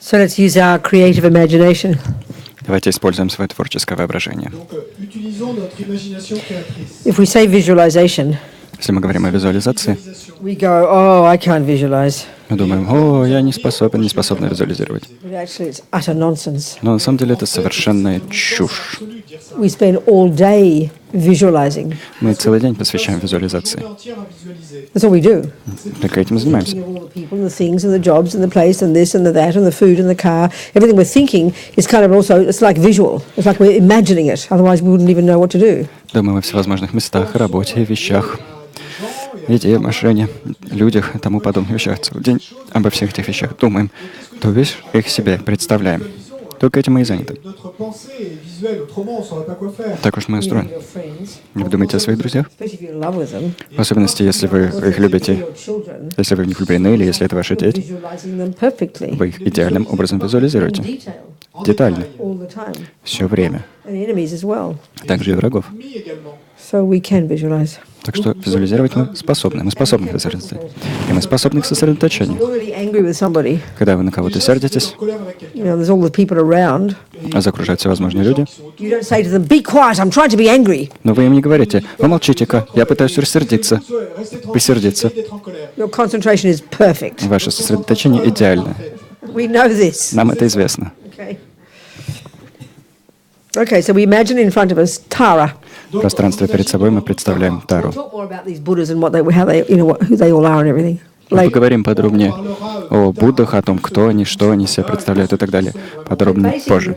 So let's use our creative imagination. Давайте используем свое творческое воображение. If we say visualization, Если мы говорим о визуализации, we go, oh, I can't visualize. мы думаем, о, я не способна визуализировать. But actually, it's utter nonsense. Но на самом деле это совершенная чушь. We spend all day visualizing. Мы целый день посвящаем визуализации. That's all we do. Только этим и занимаемся. Thinking of all the people and the things and the jobs and the place and this and the that and the food and the car. Everything we're thinking is kind of also, it's like visual. It's like we're imagining it. Otherwise, we wouldn't even know what to do. Думаем о всевозможных местах, работе, вещах, еде, машине, людях и тому подобных вещах. Целый день обо всех этих вещах думаем, то бишь их себе представляем. Только этим мы и заняты. Так уж мы устроены. Вы думаете о своих друзьях? В особенности, если вы их любите, если вы в них влюблены, или если это ваши дети, вы их идеальным образом визуализируете. Детально. Все время. Также и врагов. Так что визуализировать мы способны. Мы способны к визуализации. И мы способны к сосредоточению. Когда вы на кого-то сердитесь, а окружают всевозможные люди, но вы им не говорите, вы молчите-ка, я пытаюсь рассердиться, присердиться. Ваше сосредоточение идеальное. Нам это известно. Okay, so we imagine in front of us Tara. В пространстве перед собой мы представляем Тару. Мы поговорим подробнее о Буддах, о том, кто они, что они себя представляют и так далее. Подробно позже.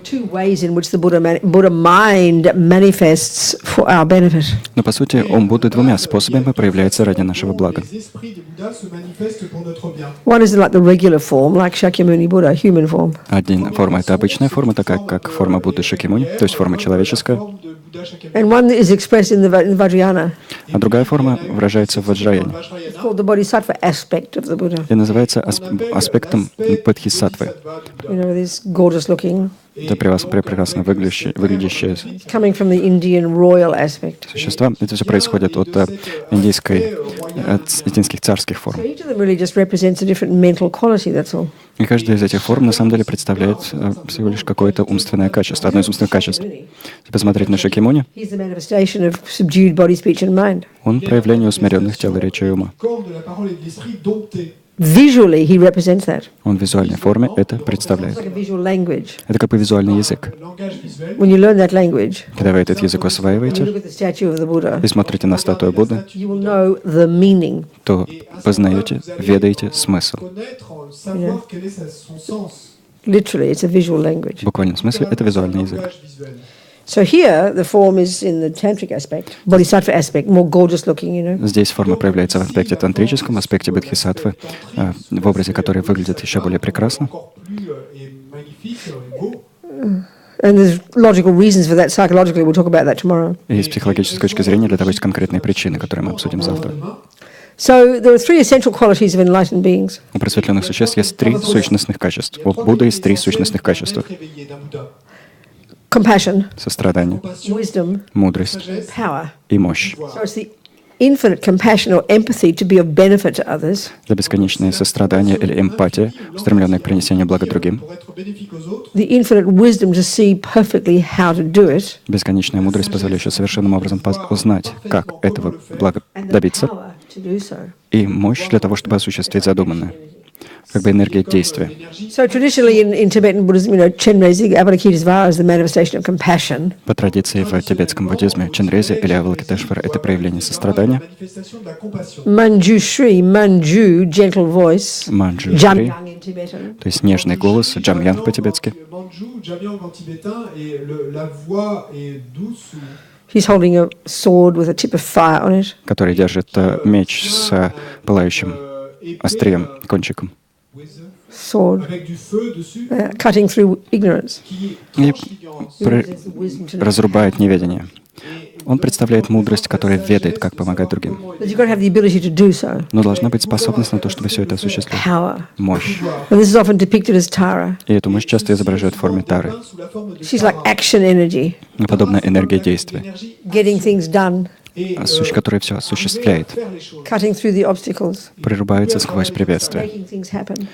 Но по сути, ум Будды двумя способами проявляется ради нашего блага. Одна форма — это обычная форма, такая как форма Будды Шакьямуни, то есть форма человеческая. And one is expressed in the Vajrayana. А другая форма выражается в Ваджраяне. It's called the bodhisattva aspect of the Buddha. И называется аспектом бодхисаттвы. You know, this gorgeous looking. Это прекрасно выглядящее Coming from the Indian royal aspect. существа. Это все происходит от индийских царских форм. So each of them really just represents a different mental quality, that's all. И каждая из этих форм на самом деле представляет всего лишь какое-то умственное качество, одно из умственных качеств. Если посмотреть на Шакьямуни, He's the manifestation of subdued body, speech and mind. он проявление усмиренных тела, речи и ума. Visually, he represents that. Он в визуальной форме это представляет. It's like a visual language. Это как бы визуальный язык. When you learn that language, Когда вы этот язык you осваиваете look at the statue of the Buddha, и смотрите на статую Будды, you will know the meaning. то познаете, ведаете смысл. Literally, it's a visual language. В буквальном смысле это визуальный язык. So here, the form is in the tantric aspect, bodhisattva aspect, more gorgeous looking, you know. Здесь форма проявляется в аспекте тантрическом, аспекте бодхисаттвы, в образе которой выглядит еще более прекрасно. And there's logical reasons for that. Psychologically, we'll talk about that tomorrow. И с психологической точки зрения для того есть конкретные причины, которые мы обсудим завтра. So there are three essential qualities of enlightened beings. У просветленных существ есть три сущностных качества. У Будды есть три сущностных качества. Compassion, Сострадание, wisdom, мудрость power. и мощь. So it's the infinite compassion or empathy to be of benefit to others. Это бесконечное сострадание или эмпатия, устремленная к принесению блага другим. The infinite wisdom to see perfectly how to do it. Бесконечная мудрость, позволяющая совершенным образом узнать, как этого блага And the добиться. power to do so. И мощь для того, чтобы осуществить задуманное. Как бы энергия действия. So traditionally in Tibetan Buddhism, you know, Chenrezig Avalokitesvara is the manifestation of compassion. По традиции в тибетском буддизме Ченрези или Авалокитешвара — это проявление сострадания. Manjushri, Manju, gentle voice. Манджу Шри, Jamyang in Tibetan. то есть нежный голос, джамьянг по-тибетски. He's holding a sword with a tip of fire on it. Который держит меч с пылающим острием, кончиком. Sword, cutting through ignorance. И разрубает неведение. Он представляет мудрость, которая ведает, как помогать другим. But you've got to have the ability to do so. Но должна быть способность на то, чтобы все это осуществить. Power. Мощь. And this is often depicted as Tara. И эту мощь часто изображают в форме тары. She's like action energy, Подобная энергия действия. getting things done. который все осуществляет, cutting through the obstacles, прорубается сквозь препятствия, making things happen.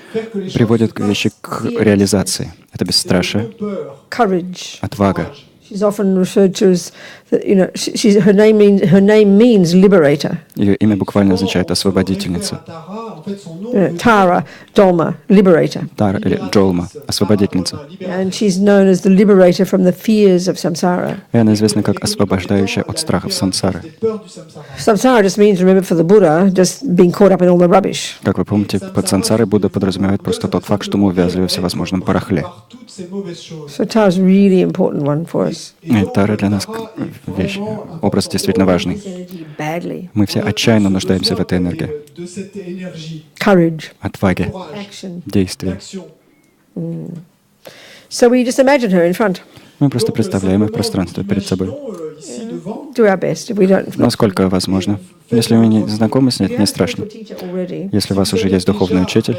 приводит вещи к реализации. Это бесстрашие, Courage. отвага. She's often referred to as, her name means liberator. Ее имя буквально означает «освободительница». Tara, Dolma, liberator. Тара или Джолма, освободительница. And she's known as the liberator from the fears of samsara. И она известна как освобождающая от страхов сансары. Samsara just means, remember, for the Buddha, just being caught up in all the rubbish. Как вы помните, под сансарой Будда подразумевает просто тот факт, что мы увязли во всевозможном барахле. So Tara is a really important one for us. И Тара для нас вещь, образ действительно важный. Badly. Мы все отчаянно нуждаемся в этой энергии. Courage. Отваге, Action. действия. So we just imagine her in front. Мы просто представляем их пространство перед собой. Do our best. If we don't, Насколько возможно. Если вы не знакомы с ней, это не страшно. Если у вас уже есть духовный учитель,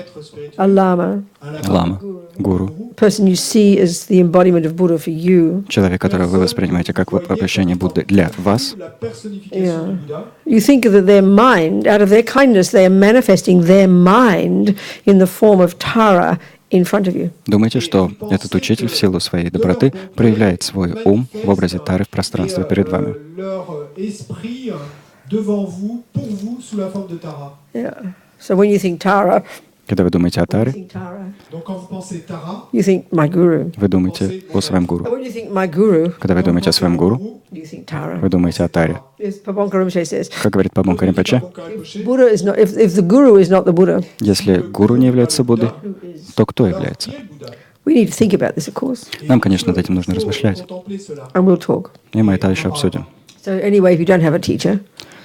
a lama, лама, гуру, person you see as the embodiment of Buddha for you. человек, которого вы воспринимаете как воплощение Будды для вас, Yeah. You think that their mind, out of their kindness, they are manifesting their mind in the form of Tara in front of you. думаете, что этот учитель в силу своей доброты проявляет свой ум в образе Тары в пространстве перед вами. Yeah. So when you think Tara, Когда вы думаете о Таре, you think my guru. вы думаете о своем гуру. When you think my guru, Когда вы думаете о своем гуру, you think Tara. вы думаете о Таре. As Pabonka Rinpoche says, Как говорит Пабонка Ринпоче, Buddha is not. If the guru is not the Buddha, если гуру не является Буддой, то кто является? we need to think about this, of course, Нам, конечно, над этим нужно размышлять, and we'll talk. и мы это еще обсудим. So anyway, if you don't have a teacher,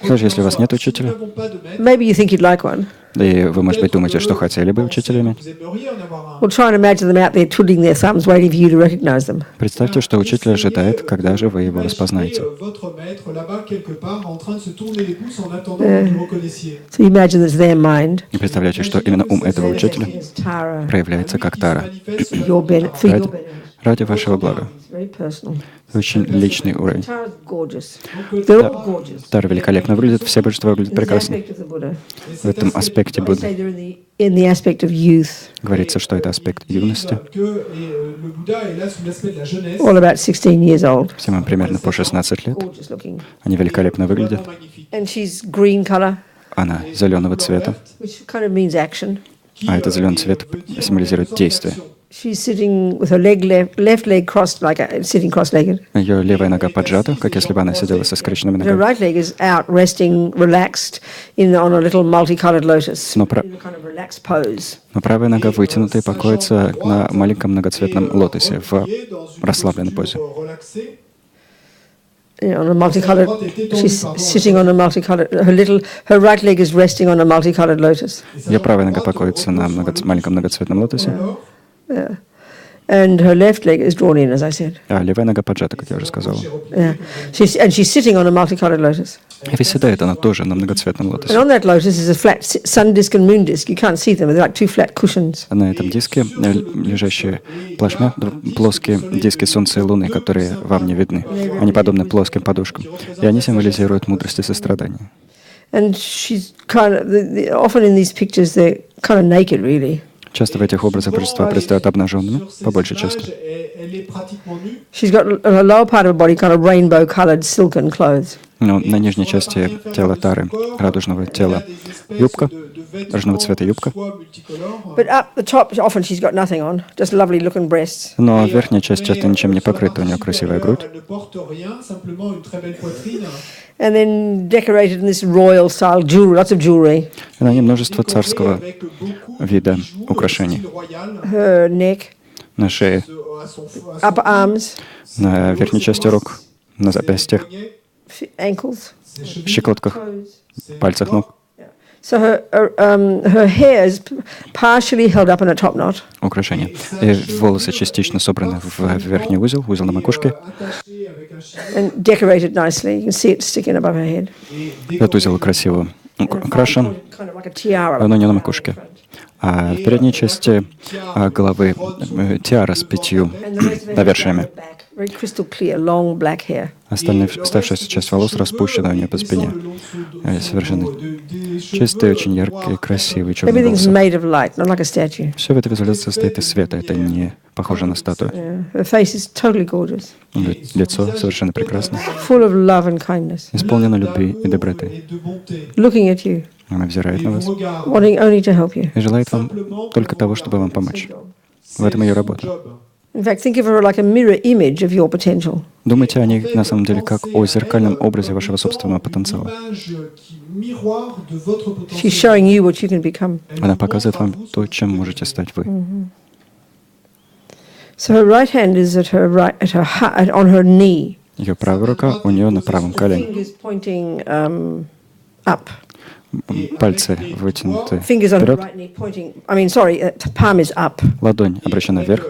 Даже если у вас нет учителя, maybe you think you'd like one. да и вы, может быть, думаете, что хотели бы учителя иметь, Well, try and imagine them out there twiddling their thumbs, waiting for you to recognize them. представьте, что учитель ожидает, когда же вы его распознаете. So you imagine that's their mind. И представляете, что именно ум этого учителя It's Tara, проявляется как Тара your for your ради, benefit. ради вашего блага. It's very personal. Это очень личный уровень. Tara's gorgeous. They're all gorgeous. Тара великолепно выглядит, все божества выглядят In the прекрасно. aspect of the Buddha. В этом аспекте I Будды say they're in the aspect of youth. говорится, что это аспект юности. All about 16 years old. Всем им примерно по 16 лет. Gorgeous looking. Они великолепно выглядят. And she's green color, Она зеленого цвета, which kind of means action. а этот зеленый цвет символизирует действие. She's sitting with her left leg crossed, like sitting cross-legged. Ее левая нога поджата, как если бы она сидела со скрещенными Her ногами. right leg is out, resting, relaxed, on a little multicolored lotus, Но, in a kind of relaxed pose. но правая нога вытянута и покоится на маленьком многоцветном лотосе в расслабленной позе. On a multicolored, she's sitting on a multicolored. Her right leg is resting on a multicolored lotus. Ее правая нога покоится на маленьком многоцветном лотосе, Yeah. And her left leg is drawn in, as I said. а левая нога поджата, как я уже сказал. Yeah. She's sitting on a multicolored lotus. И выседает она тоже на многоцветном And лотосе. on that lotus is a flat sun disk and moon disk. You can't see them; they're like two flat cushions. А на этом диске лежащие плашмя, плоские диски Солнца и Луны, которые вам не видны. Они подобны плоским подушкам. И они символизируют мудрость и сострадание. And she's kind of often in these pictures they're kind of naked, really. Часто в этих образах божества предстают обнаженными, по большей части. She's got her lower part of her body kind of rainbow-colored silken clothes. Но на нижней части тела Тары, радужного тела, юбка, радужного цвета юбка. But up the top, often she's got nothing on, just lovely-looking breasts. Но верхняя часть часто ничем не покрыта, у нее красивая грудь. And then decorated in this royal-style jewelry, lots of jewelry. И на ней множество царского вида украшений. Her neck, На шее, upper arms, на верхней части рук, на запястьях, ankles, щиколотках, пальцах ног. So her hair is partially held up in a top knot. Украшения. И волосы частично собраны в верхний узел, узел на макушке. And decorated nicely. You can see it sticking above her head. Этот узел красиво украшен, Kind of like a tiara. но не на макушке. А в передней части головы тиара с 5 навершиями. Very crystal clear, long black hair. Оставшаяся часть волос распущена у нее по спине. Совершенно чистые, очень яркие, красивые черные Everything's волосы. made of light, not like a statue. Все в этой визуализации состоит из света. Это не похоже на статую. Her face is totally gorgeous. Лицо совершенно прекрасно. Full of love and kindness. Исполнено любви и доброты. Looking at you. Она взирает на вас Wanting only to help you. и желает вам только того, чтобы вам помочь. В этом ее работа. In fact, think of her like a mirror image of your potential. Думайте о ней на самом деле как о зеркальном образе вашего собственного потенциала. She's showing you what you can become. Она показывает вам то, чем можете стать вы. So her right hand is on her knee. Ее правая рука у нее на правом колене. Fingers pointing up. Пальцы вытянуты Fingers on her вперед. right knee pointing. Palm is up. Ладонь обращена вверх.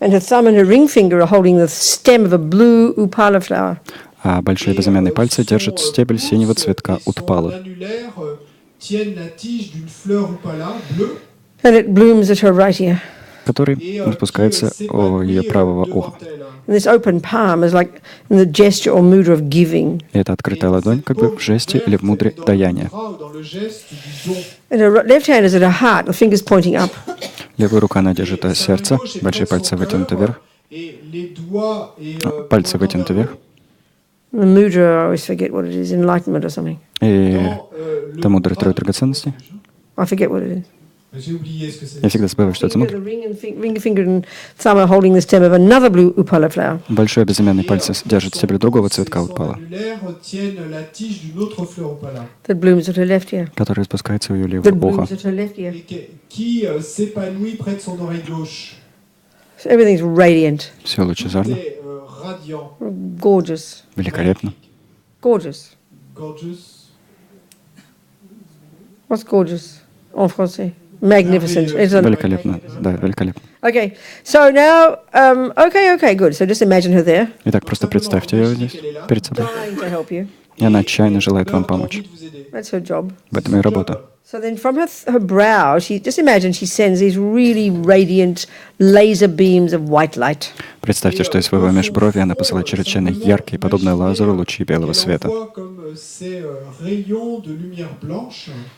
And her thumb and her ring finger are holding the stem of a blue upala flower. А большие безымянные пальцы держат стебель синего цветка утпалы. And it blooms at her right ear. Который распускается у ее правого уха. And this open palm is like in the gesture or mood of giving. И эта открытая ладонь как бы в жесте или в мудре даяния. And her left hand is at her heart, the fingers pointing up. Левая рука она держит сердце, большие пальцы вытянуты вверх. Пальцы вытянуты вверх. The mudra, I always forget what it is, enlightenment or something. И это мудра трое драгоценностей. I forget what it is. Я всегда забываю, что это мудра. The ring finger and thumb are holding the stem of another blue upala flower. Большой безымянный палец держит стебель другого цветка утпала, That blooms at her left ear. который распускается у ее That левого уха. blooms at her left ear. So everything's radiant, Все лучезарно, gorgeous, великолепно. gorgeous. What's gorgeous en français? Magnificent. Великолепно, да, великолепно. Okay, so now, okay, good. So just imagine her there, Итак, просто представьте ее здесь, перед собой. trying to help you. И она отчаянно желает вам помочь. That's her job. В этом ее работа. So then from her brow, just imagine she sends these really radiant laser beams of white light. Представьте, что из своего межбровья она посылает чрезвычайно яркие, подобные лазеру, лучи белого света,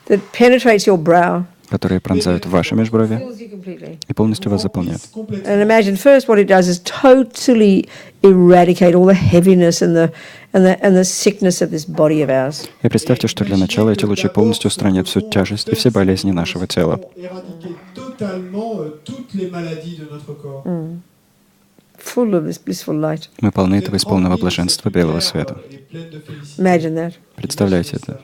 That penetrates your brow. которые пронзают ваше межбровье Fills you completely. и полностью вас заполняют. And imagine first what it does is totally eradicate all the heaviness and the sickness of this body of ours. И представьте, что для начала эти лучи полностью устранят всю тяжесть и все болезни нашего тела. Full of this blissful light. Мы полны этого исполненного блаженства белого света. Imagine that. Представляете это?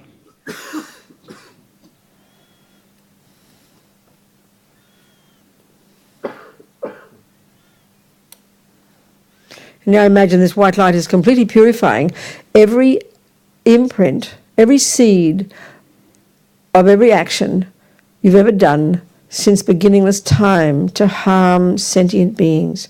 Now imagine this white light is completely purifying every imprint, every seed of every action you've ever done since beginningless time to harm sentient beings.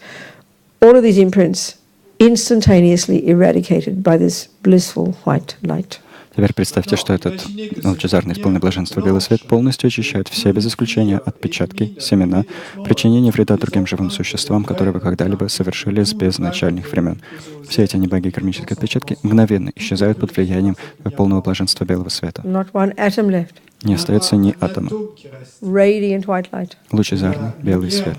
All of these imprints instantaneously eradicated by this blissful white light. Теперь представьте, что этот лучезарный, исполненный блаженства белый свет полностью очищает все без исключения отпечатки, семена, причинение вреда другим живым существам, которые вы когда-либо совершили с безначальных времен. Все эти неблагие кармические отпечатки мгновенно исчезают под влиянием полного блаженства белого света. Not one atom left. Не остается ни атома. Radiant white light. Лучезарный белый свет.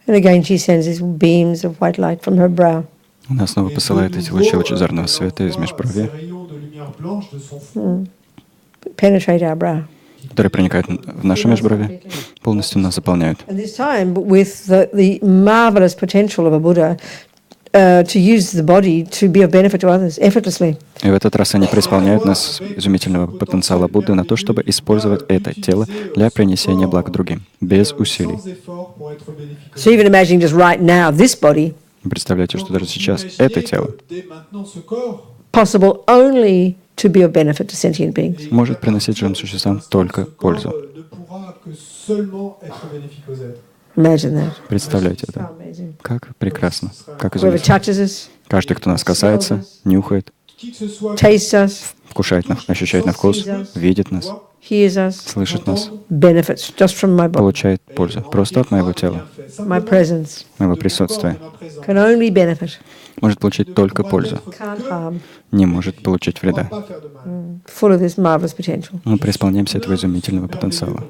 And again she sends these beams of white light from her brow. Она снова посылает эти лучи лучезарного света из межбровья, Penetrate our brow. которые проникают в наше межбровье, полностью нас заполняют. And this time with the marvelous potential of a Buddha to use the body to be of benefit to others effortlessly. И в этот раз они преисполняют нас изумительного потенциала Будды на то, чтобы использовать это тело для принесения благ другим, без усилий. So even imagining just right now this body. Представляете, что даже сейчас это тело possible only to be of benefit to sentient beings. может приносить живым существам только пользу. Imagine that. Представляете это? Как прекрасно, как Whoever изумительно. touches us, Каждый, кто нас касается, нюхает, tastes us, вкушает, ощущает на вкус, видит нас, hears us, слышит нас, benefits just from my body. получает пользу просто от моего тела, My presence моего присутствия. can only benefit, Может получить только пользу, can't harm, не может получить вреда. full of this marvelous potential. Мы преисполняемся этого изумительного потенциала.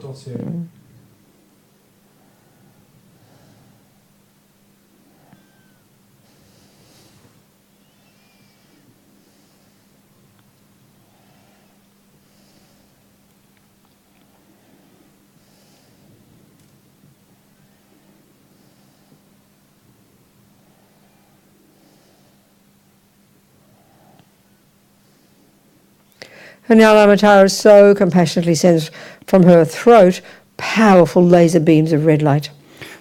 And now Lama Tara so compassionately sends from her throat powerful laser beams of red light.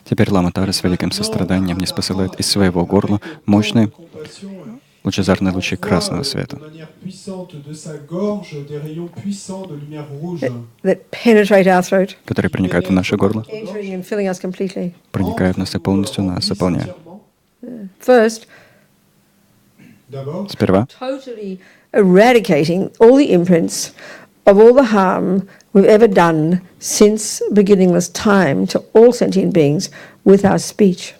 Теперь Лама Тара с великим состраданием не спосылает из своего горла мощные лучезарные лучи красного света, That penetrate our throat, которые проникают в наше горло, entering and filling us completely. проникают в нас и полностью нас заполняют. First, Сперва totally eradicating all the imprints of all the harm we've ever done since beginningless time to all sentient beings with our speech.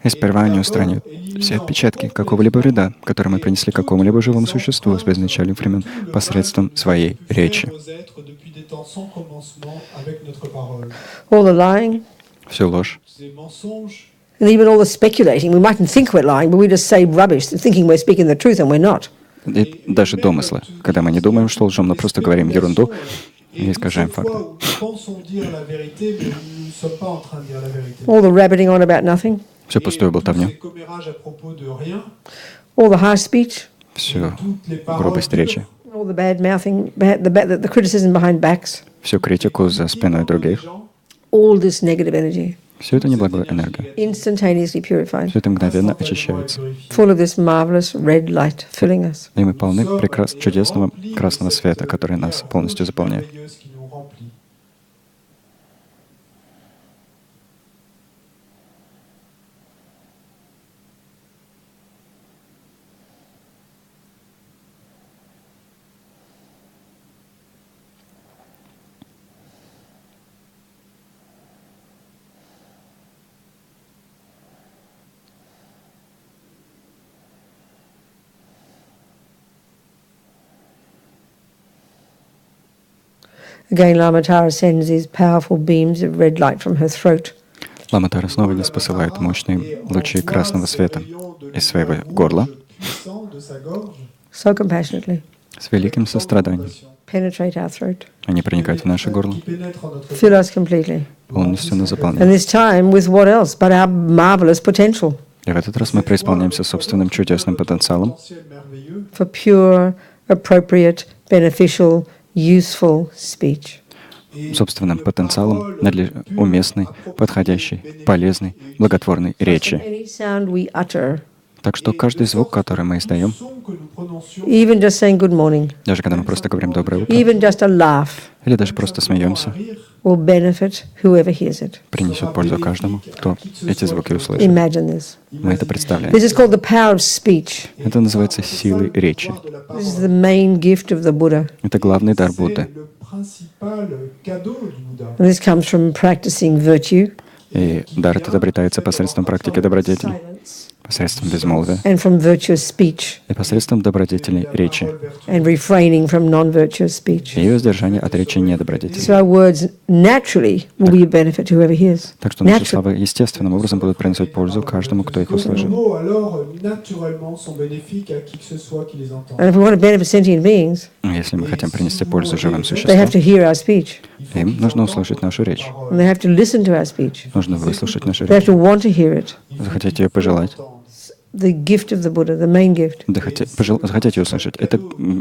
и сперва они устранят все отпечатки какого-либо вреда, который мы принесли какому-либо живому существу с безначальных времен посредством своей речи. All the lying, Всю ложь, and even all the speculating. We mightn't think we're lying, but we just say rubbish, thinking we're speaking the truth, and we're not. и даже домыслы, когда мы не думаем, что лжем, но просто говорим ерунду и искажаем факты. All the rabbiting on about nothing, Всю пустую болтовню, all the harsh speech, всю грубость речи, all the bad mouthing, the criticism behind backs, всю критику за спиной других, all this negative energy, всю эту неблагую энергию. instantaneously purified, Все это мгновенно очищается. full of this marvelous red light filling us. И мы полны чудесного красного света, который нас полностью заполняет. Again, Lama Tara sends these powerful beams of red light from her throat. Лама Тара снова не посылает мощные лучи красного света из своего горла So compassionately, с великим состраданием. penetrate our throat, Они проникают в наше горло, fill us completely. полностью нас And заполняют. this time with what else but our marvelous potential И в этот раз мы преисполняемся собственным чудесным потенциалом for pure, appropriate, beneficial, useful speech. собственным потенциалом уместной, подходящей, полезной, благотворной речи. Any sound we utter, Так что каждый звук, который мы издаем, even just saying good morning, даже когда мы просто говорим «доброе утро», even just a laugh, или даже просто смеемся, will benefit whoever hears it. принесет пользу каждому, кто эти звуки услышит. Imagine this. Мы это представляем. This is called the power of speech. Это называется силой речи. This is the main gift of the Buddha. Это главный дар Будды. And this comes from practicing virtue И дар этот обретается посредством практики добродетели, посредством безмолвия and from virtuous speech и посредством добродетельной речи and refraining from non-virtuous speech. и воздержания от речи недобродетельной. So our words naturally will be a benefit to whoever hears. Так что наши Naturally. слова естественным образом будут приносить пользу каждому, кто их услышит. And if we want to benefit sentient beings, Если мы хотим принести пользу живым they have существам, to hear our speech. им нужно услышать нашу речь, And they have to listen to our speech. нужно выслушать нашу They have речь, to want to hear it. захотеть ее пожелать, The gift of the Buddha, the main gift, захотеть ее услышать. Это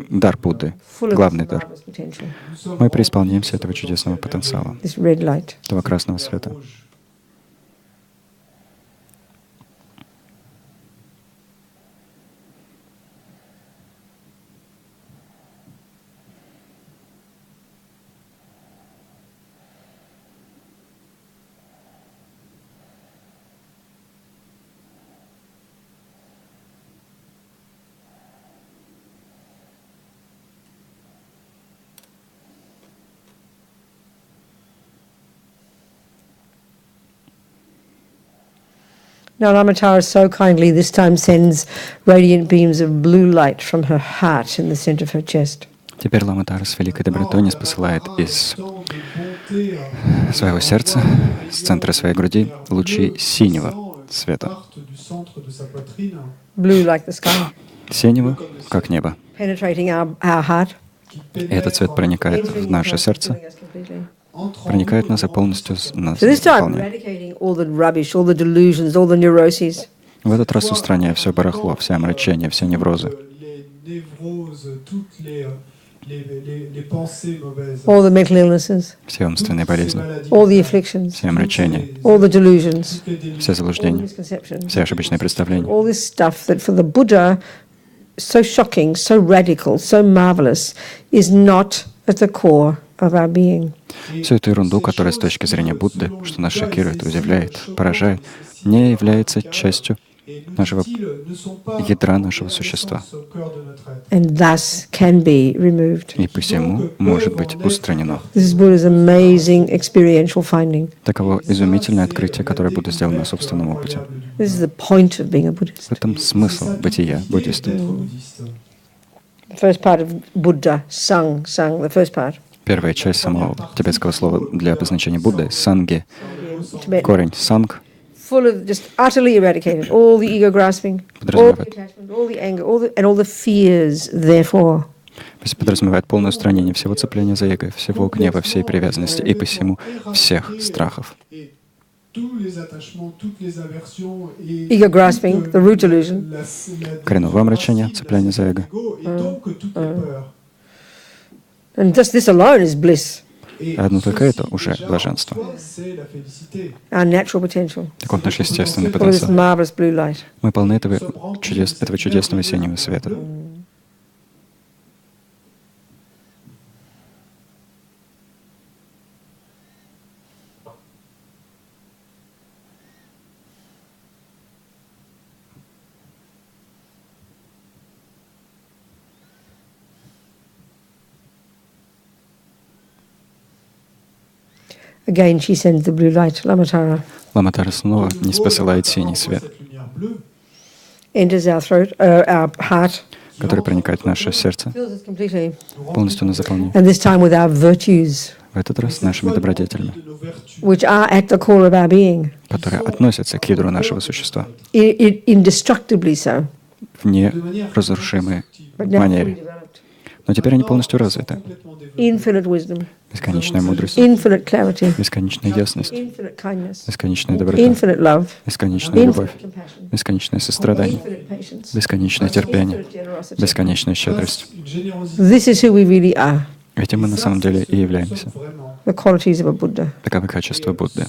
дар Будды, full of главный this дар. marvelous potential, Мы преисполняемся этого чудесного потенциала, this red light. этого красного света. Now Lama Tara so kindly this time sends radiant beams of blue light from her heart in the center of her chest. Теперь Лама Тара с великой добротой низ посылает из своего сердца, с центра своей груди, лучи синего света. Blue like the sky. Синего, как небо. Penetrating our heart. И этот цвет проникает в наше сердце, проникает нас и полностью нас So this time, заполняет. eradicating all the rubbish, all the delusions, all the neuroses. В этот раз устраняя все барахло, все омрачения, все неврозы, All the mental illnesses, все умственные болезни, all the afflictions, все омрачения, all the delusions, все all the заблуждения, misconceptions, все ошибочные представления. all this stuff that for the Buddha, so shocking, so radical, so marvelous, is not at the core of our being. Всю эту ерунду, которая с точки зрения Будды, что нас шокирует, удивляет, поражает, не является частью нашего ядра нашего существа. And thus can be removed. И посему может быть устранено. This is Buddha's amazing experiential finding. Таково изумительное открытие, которое Будда сделал на собственном опыте. This is the point of being a Buddhist. В этом смысл бытия буддиста. The first part of Buddha, sang, the first part. Первая часть самого тибетского слова для обозначения Будды — санге. Tibetan. Корень санг Full of just utterly eradicated, all the ego grasping, all the attachment, all the anger, and all the fears, therefore. подразумевает полное устранение всего цепления за эго, всего гнева, всей привязанности и посему всех страхов. Ego grasping, the root delusion. Коренное омрачение, цепляние за эго. And just this alone is bliss. Одно только это уже блаженство. Our natural potential. Таков наш естественный All this потенциал. marvelous blue light. Мы полны этого чудесного синего света. Again, she sends the blue light. Lama Tara Лама Тара снова не посылает синий свет, enters our throat, our heart, который проникает в наше сердце, fills us completely. полностью нас заполняет. And this time with our virtues, В этот раз нашими добродетелями, which are at the core of our being, которые относятся к ядру нашего существа, indestructibly so. в неразрушимой But now fully манере. developed. Но теперь они полностью развиты. Infinite wisdom, Бесконечная мудрость, infinite clarity, бесконечная ясность, infinite kindness, бесконечная доброта, infinite love, бесконечная любовь, infinite compassion, бесконечное сострадание, infinite patience, бесконечное терпение, infinite generosity. бесконечная щедрость. This is who we really are, Этим мы на самом деле и являемся. the qualities of a Buddha, Таковы качества Будды.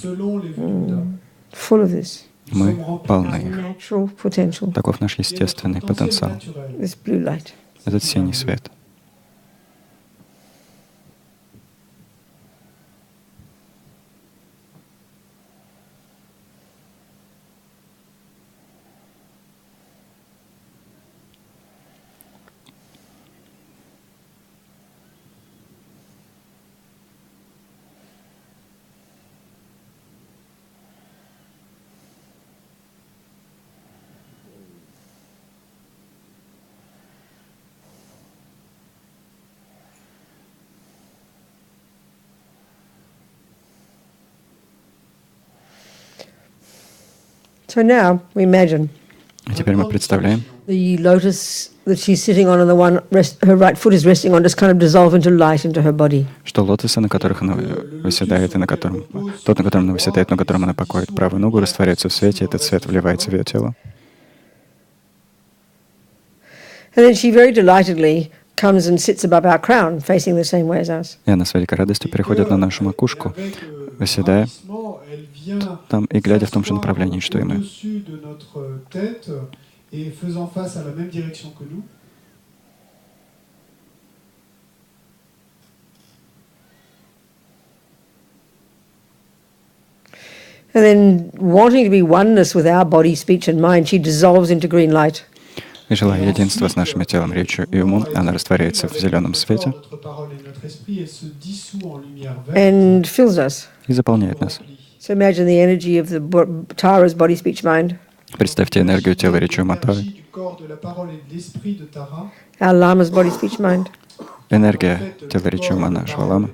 full of this. Мы полны их. Natural potential, Таков наш естественный потенциал. this blue light. Этот синий свет. So now we imagine А теперь мы представляем, the lotus that she's sitting on and the one her right foot is resting on just kind of dissolve into light into her body. что лотосы, на которых она выседает, и на котором тот, на котором она выседает, на котором она покоит правую ногу, растворяется в свете, и этот свет вливается в ее тело. And then she very delightedly comes and sits above our crown, facing the same way as us. И она с великой радостью переходит на нашу макушку, выседая там и глядя в том же направлении, что и мы. And then, wanting to be oneness with our body, speech, and mind, she dissolves into green light. И желая единства с нашим телом, речью и умом, она растворяется в зеленом свете And fills us. и заполняет нас. So imagine the energy of the Tara's body, speech, mind. Представьте энергию тела, речи, ума Тары. Our lama's body, speech, mind. Энергия тела, речи, ума нашего ламы.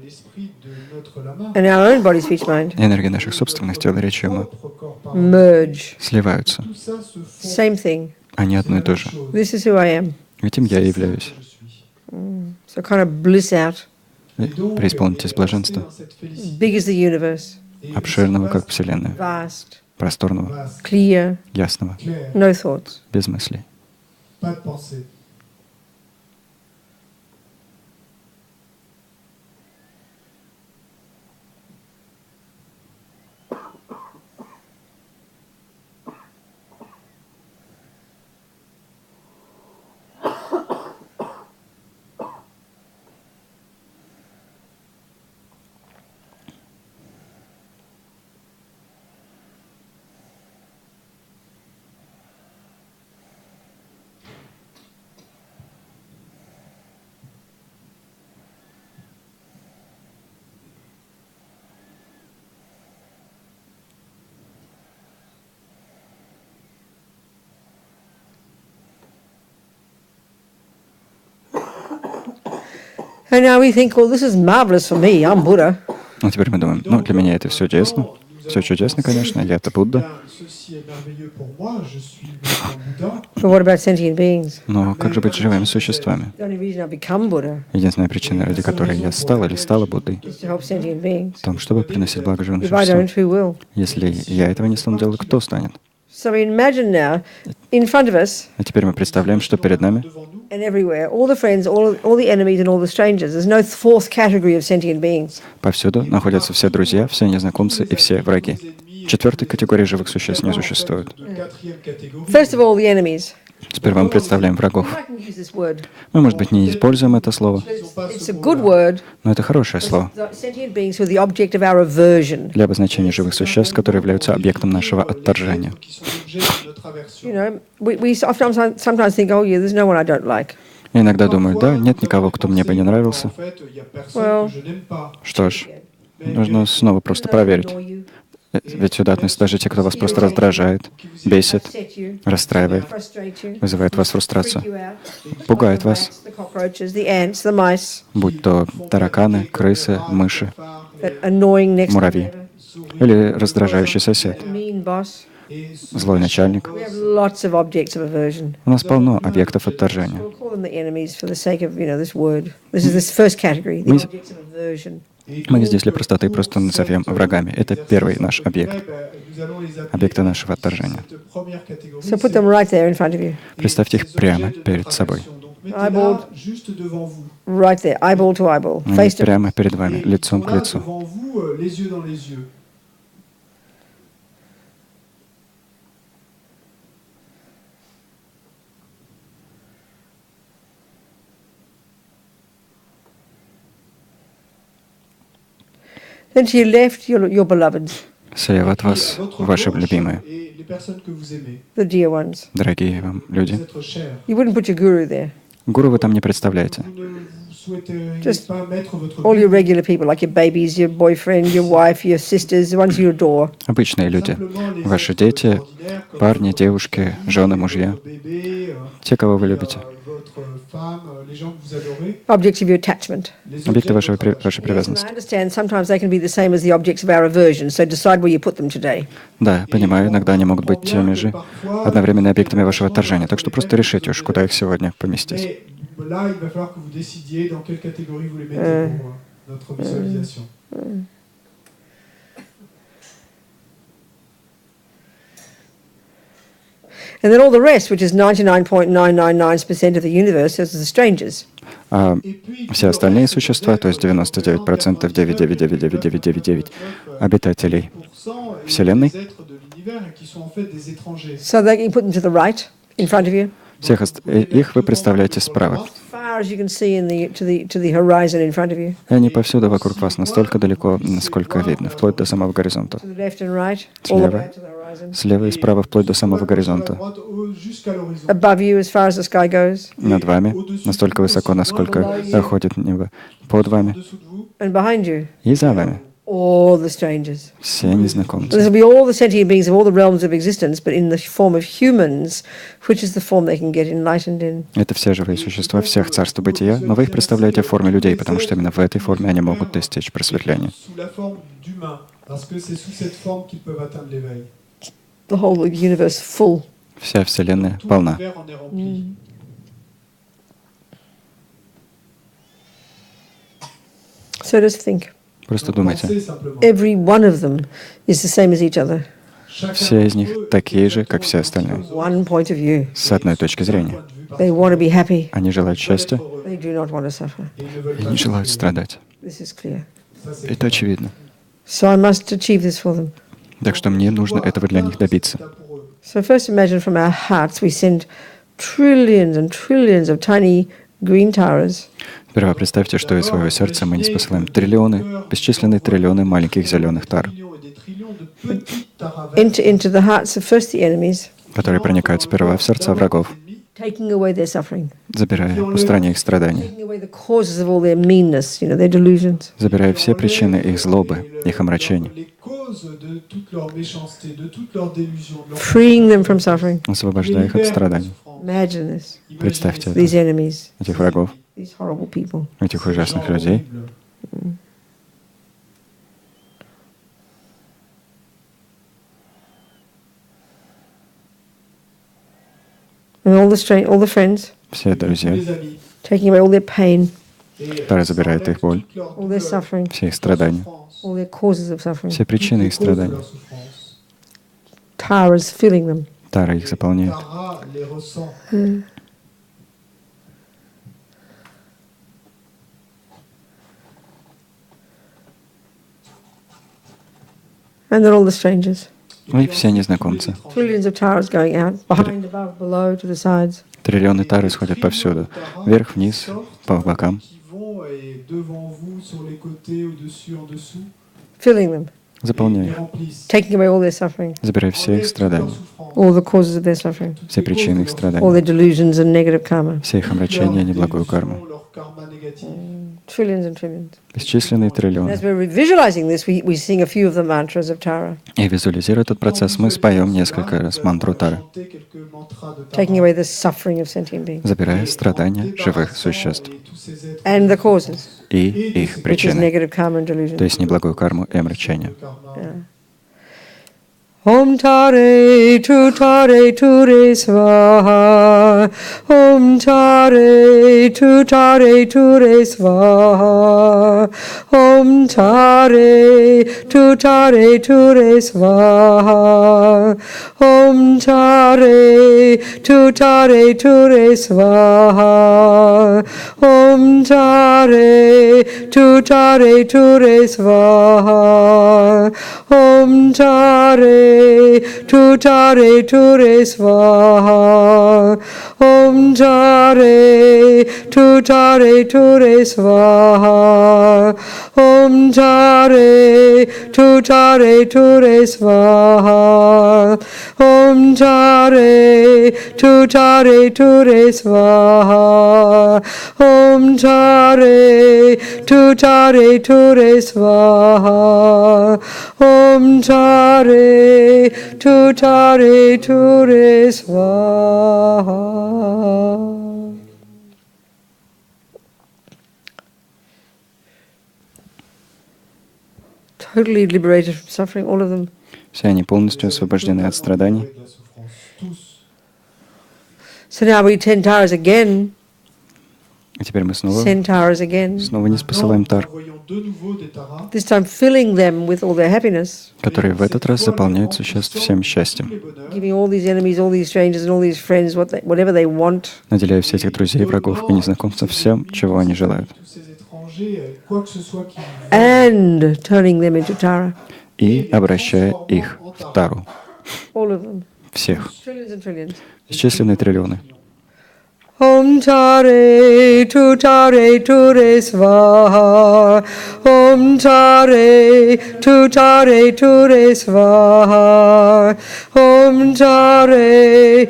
And our own body, speech, mind. Энергия наших собственных тел, речи, ума Merge. сливаются. Same thing. Они одно и то же. This is who I am. Этим я и являюсь. So kind of bliss out. Преисполнитесь блаженства, Big as the universe. обширного, как Вселенная, Vast. просторного, Clear. ясного, No thoughts. без мыслей. And now we think, well, this is marvelous for me. I'm Buddha. А теперь мы думаем, ну, для меня это все чудесно. Все чудесно, конечно, я-то Будда. But what about sentient beings? Но как же быть живыми существами? The only reason I've become Buddha Единственная причина, ради которой я стал или стала Буддой, is to help sentient beings. в том, чтобы приносить благо живым If I don't, существам. who will? Если я этого не стану делать, кто станет? So imagine now, in front of us А теперь мы представляем, что перед нами and everywhere, all the friends, all the enemies and all the strangers. There's no fourth category of sentient beings. повсюду находятся все друзья, все незнакомцы и все враги. Четвертой категории живых существ не существует. First of all, the enemies. Теперь вам представляем врагов. I can use this word. Мы, может быть, не используем это слово, It's a good word. но это хорошее слово The sentient beings who are the object of our aversion. для обозначения живых существ, которые являются объектом нашего отторжения. You know, we sometimes think, oh yeah, there's no one I don't like. Я иногда думаю, да, нет никого, кто мне бы не нравился. Well, Что ж, нужно снова просто проверить. Ведь сюда относятся даже те, кто вас просто раздражает, бесит, upset you, расстраивает, frustrate you, вызывает в вас freak фрустрацию, you out. пугает вас, The cockroaches, the ants, the mice, будь то тараканы, крысы, мыши, that annoying next door муравьи neighbor, или раздражающий сосед, mean boss. злой начальник. We have lots of objects of aversion. У нас полно объектов отторжения. We'll call them the enemies for the sake of, this word. This is this first category, the objects of aversion. Мы здесь для простоты просто назовем врагами. Это первый наш объект, объекты нашего отторжения. So put them right there in front of you. Представьте их прямо перед собой. Eyeball, right there, eyeball to eyeball, Они face to прямо перед вами, лицом к лицу. Then to your left, your beloveds, Слева от вас ваши любимые, the dear ones. дорогие вам люди. You wouldn't put your guru there. Гуру вы там не представляете. Just all your regular people, like your babies, your boyfriend, your wife, your sisters, the ones you adore. Обычные люди. Ваши дети, парни, девушки, жены, мужья. Те, кого вы любите. Objects of your attachment. Объекты вашей And I привязанности. understand sometimes they can be the same as the objects of our aversion, so decide where you put them today. Да, понимаю, иногда они могут быть теми же одновременно объектами вашего отторжения. Так что просто решите уж, куда их сегодня поместить. Là, il va falloir que vous décidiez dans quelle catégorie vous les mettez pour notre visualisation. And then all the rest, which is 99.999% of the universe, is the strangers. А все остальные существа, то есть 99%, 9999999 обитателей Вселенной, So they can put them to the right, in front of you, всех их вы представляете справа. as far as you can see to the horizon in front of you. И они повсюду вокруг вас, настолько далеко, насколько видно, вплоть до самого горизонта. To the left and right, all the way to the horizon. Слева и справа, вплоть до самого горизонта. Above you, as far as the sky goes. Над вами, настолько высоко, насколько доходит небо. Под вами And behind you. и за вами. all the strangers. Все незнакомцы. This will be all the sentient beings of all the realms of existence, but in the form of humans, which is the form they can get enlightened in. Это все живые существа всех царств бытия, но вы их представляете в форме людей, потому что именно в этой форме они могут достичь просветления. The whole universe full. Вся Вселенная полна. So just think. Просто думайте. Every one of them is the same as each other. Все из них такие же, как все остальные. One point of view. С одной точки зрения. They want to be happy. Они желают счастья They do not want to suffer. и не желают страдать. This is clear. Это очевидно. So I must achieve this for them. Так что мне нужно этого для них добиться. So first imagine from our hearts we send trillions and trillions of tiny green taras. Сперва представьте, что из своего сердца мы не спосылаем триллионы, бесчисленные триллионы маленьких зеленых тар, Into the hearts of first the enemies, которые проникают сперва в сердца врагов, taking away their suffering, забирая, устраняя их страдания, taking away the causes of all their meanness, their delusions. забирая все причины их злобы, их омрачений, Freeing them from suffering. освобождая их от страданий. Imagine this. Представьте These это, enemies, этих врагов, these horrible people. этих ужасных людей. And all the friends, Все друзья, taking away all their pain, Тара забирает их боль, all their suffering, все их страдания, all their causes of suffering. все причины их страданий. Taras filling them. Тара их заполняет. And then all the strangers. И все незнакомцы. Trillions of taras going out, behind, above, below, to the sides. Триллионы тар исходят повсюду. Вверх, вниз, по бокам. Filling them. Заполняя их. Taking away all their suffering. Забирая все их страдания. All the causes of their suffering. Все причины их All страданий. their delusions and negative karma. Все их омрачения и неблагую карму. Trillions and trillions. Бесчисленные And триллионы. as we're visualizing this, we sing a few of the mantras of Tara. И визуализируя этот процесс, мы споем несколько раз мантру Тары, Taking away the suffering of sentient beings. забирая страдания живых существ And the causes, и их which is причины, negative karma and то delusion. есть неблагую карму и омрачение. Yeah. Om Tare Ture Svaha. Om Tare Ture Svaha. Om Tare Ture Svaha. Om Tare Ture Svaha. Om Tare Ture Svaha. Om Tare Ture Svaha. Om Tare Ture Svaha. Om Tare Ture Svaha. Om Tare Ture Svaha. Om Tare Ture Svaha. Om Tare Ture Svaha. Totally liberated from suffering, all of them. Все они полностью освобождены от страданий. So now we send taras again. И теперь мы снова Send taras again. не спосылаем тар, This time filling them with all their happiness. которые в этот раз заполняют существ всем счастьем, Giving all these enemies, all these strangers and all these friends whatever they want. наделяя всех этих друзей, врагов и незнакомцев всем, чего они желают, And turning them into Tara. и обращая их в Тару. All of them. Всех. Trillions and trillions. Бесчисленные триллионы. Om Tare Ture Svaha. Om Tare Ture Svaha. Om Tare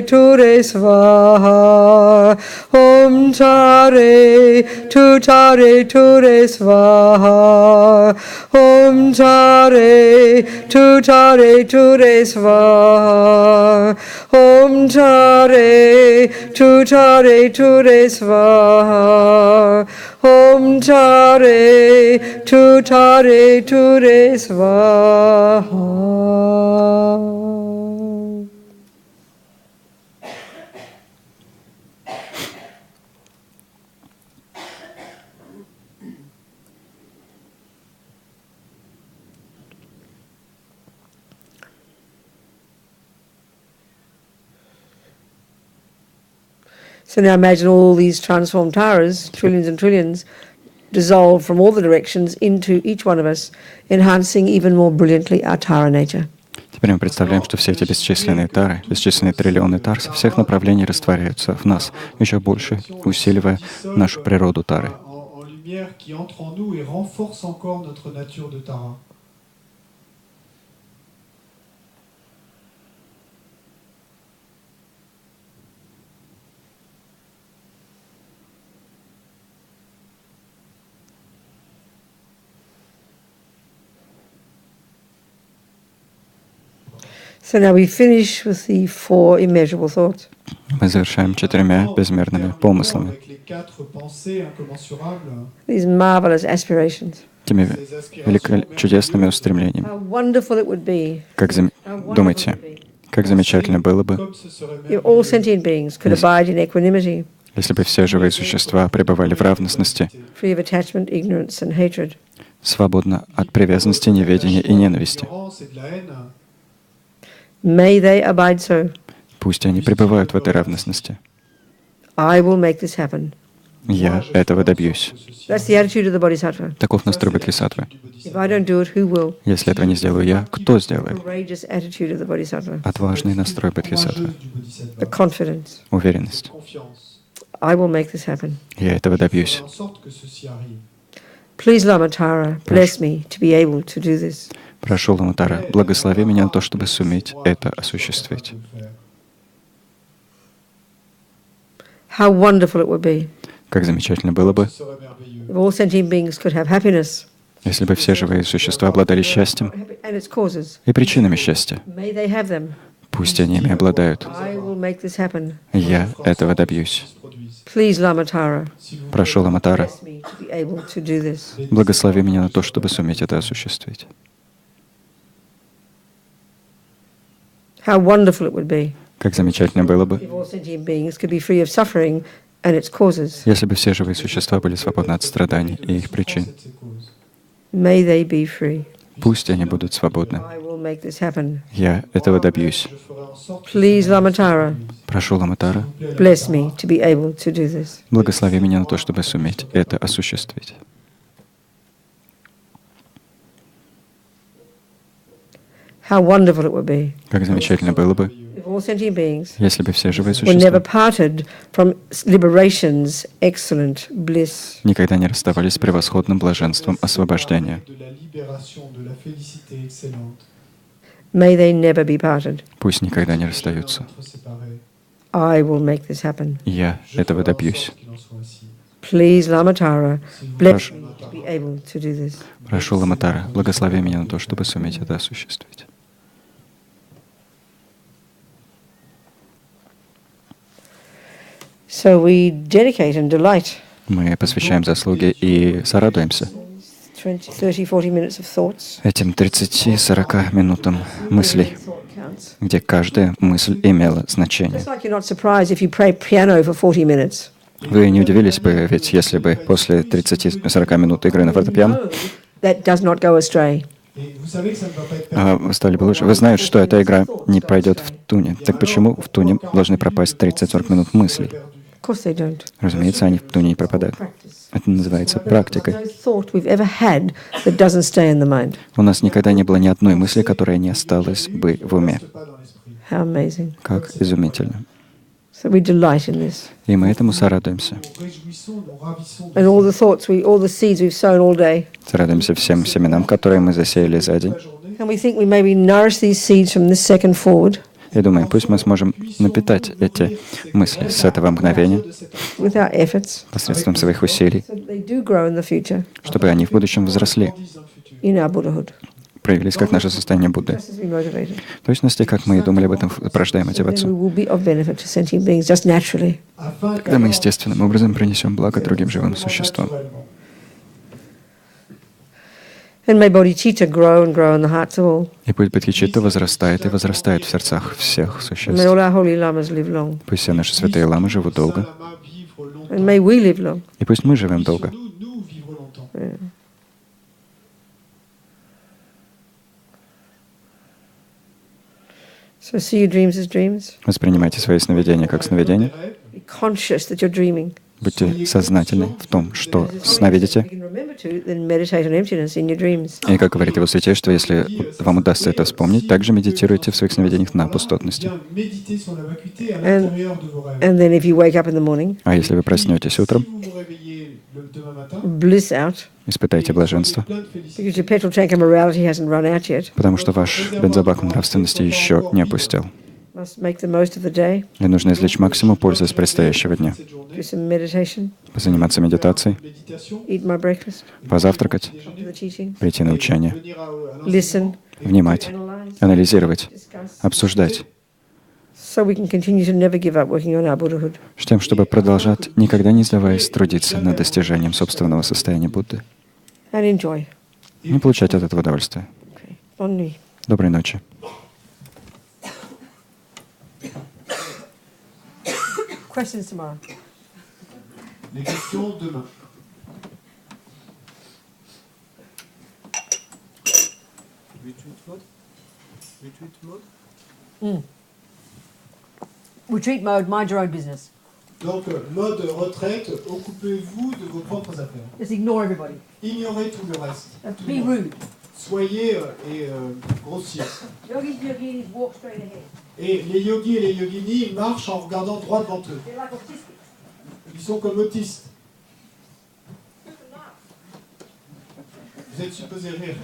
Ture Svaha. Om Tare tutare ture svaha. Om tare tutare ture svaha. Om tare tutare ture svaha. Om tare tutare ture svaha. So now imagine all these transformed taras, trillions and trillions, dissolve from all the directions into each one of us, enhancing even more brilliantly our Tara nature. Теперь мы представляем, что все эти бесчисленные тары, бесчисленные триллионы тар со всех направлений растворяются в нас, еще больше усиливая нашу природу тары. So now we finish with the 4 immeasurable thoughts. Мы завершаем 4 безмерными помыслами. These marvelous aspirations. Теми чудесными устремлениями. How wonderful it would be. Думайте, как замечательно было бы, All sentient beings could abide in equanimity. Если бы все живые существа пребывали в равностности, free of attachment, ignorance, and hatred. Свободно от привязанности, неведения и ненависти. May they abide so. Пусть они пребывают в этой равностности. I will make this happen. Я этого добьюсь. That's the attitude of the Bodhisattva. Таков настрой Бодхисаттвы. If I don't do it, who will? Если этого не сделаю я, кто сделает? Courageous attitude of the Bodhisattva. Отважный настрой Бодхисаттвы. The confidence. Уверенность. I will make this happen. Я этого добьюсь. Please, Lama Tara, bless me to be able to do this. Прошу, Лама Тара, благослови меня на то, чтобы суметь это осуществить. How wonderful it would be. Как замечательно было бы, if all sentient beings could have happiness. Если бы все живые существа обладали счастьем And its causes. И причинами счастья. May they have them. Пусть они ими обладают. I will make this happen. Я этого добьюсь. Please, Lama Tara, Прошу, Лама Тара, bless me to be able to do this. благослови меня на то, чтобы суметь это осуществить. How wonderful it would be. Как замечательно было бы, If all sentient beings could be free of suffering and its causes. если бы все живые существа были свободны от страданий и их причин. May they be free. Пусть они будут свободны. I will make this happen. Я этого добьюсь. Please, Lama Tara, Прошу, Лама Тара, bless me to be able to do this. благослови меня на то, чтобы суметь это осуществить. How wonderful it would be. Как замечательно было бы, If all sentient beings если бы все живые were never существа parted from liberation's excellent bliss. никогда не расставались с превосходным блаженством освобождения. May they never be parted. Пусть никогда не расстаются. I will make this happen. Я этого добьюсь. Please, Lama Tara, bless me to be able to do this. Прошу, Лама Тара, благослови меня на то, чтобы суметь это осуществить. So we dedicate and delight Мы посвящаем заслуги и сорадуемся 20, 30, 40 minutes of thoughts. этим 30-40 минутам мыслей, Thought counts. где каждая мысль имела значение. Just like you're not surprised if you play piano for 40 minutes. Вы не удивились бы, ведь если бы после 30-40 минут игры на фортепиано That does not go astray. вы стали бы лучше. Вы знаете, что эта игра не пройдет в туне. Так почему в туне должны пропасть 30-40 минут мыслей? Of course they don't. Разумеется, они в туне не пропадают. Это называется практикой. No thought we've ever had that doesn't stay in the mind. У нас никогда не было ни одной мысли, которая не осталась бы в уме. How amazing. Как изумительно. So we delight in this. И мы этому сорадуемся. And all the thoughts, all the seeds we've sown all day. Сорадуемся всем семенам, которые мы засеяли за день. And we think we maybe nourish these seeds from this second forward. И думаю, пусть мы сможем напитать эти мысли с этого мгновения посредством своих усилий, чтобы они в будущем возросли, проявились как наше состояние Будды. В точности, как мы и думали об этом, порождая мотивацию. Когда мы естественным образом принесем благо другим живым существам. And may bodhicitta grow and grow in the hearts of all. И пусть бодхичитта возрастает и возрастает в сердцах всех существ. May all our holy lamas live long. Пусть все наши святые ламы живут долго. And may we live long. И пусть мы живем долго. Yeah. So see your dreams as dreams. Воспринимайте свои сновидения как сновидения. Be conscious that you're dreaming. Будьте сознательны в том, что сна видите. И, как говорит его святейшество, если вам удастся это вспомнить, также медитируйте в своих сновидениях на пустотности. А если вы проснетесь утром, испытайте блаженство, потому что ваш бензобак нравственности еще не опустел. И нужно извлечь максимум пользы из предстоящего дня. Позаниматься медитацией, позавтракать, прийти на учение, внимать, анализировать, обсуждать, с тем, чтобы продолжать, никогда не сдаваясь, трудиться над достижением собственного состояния Будды и получать от этого удовольствие. Доброй ночи. Questions tomorrow. Les questions demain. Retreat mode. Retreat mode. Retreat mode. Mind your own business. Donc mode retraite. Occupez-vous de vos propres affaires. Just ignore everybody. Ignorez tout le reste. Be rude. Soyez grossiers. Yogis, yoginis, walk straight ahead. Et les yogis et les yoginis marchent en regardant droit devant eux. Ils sont comme autistes. Vous êtes supposé rire.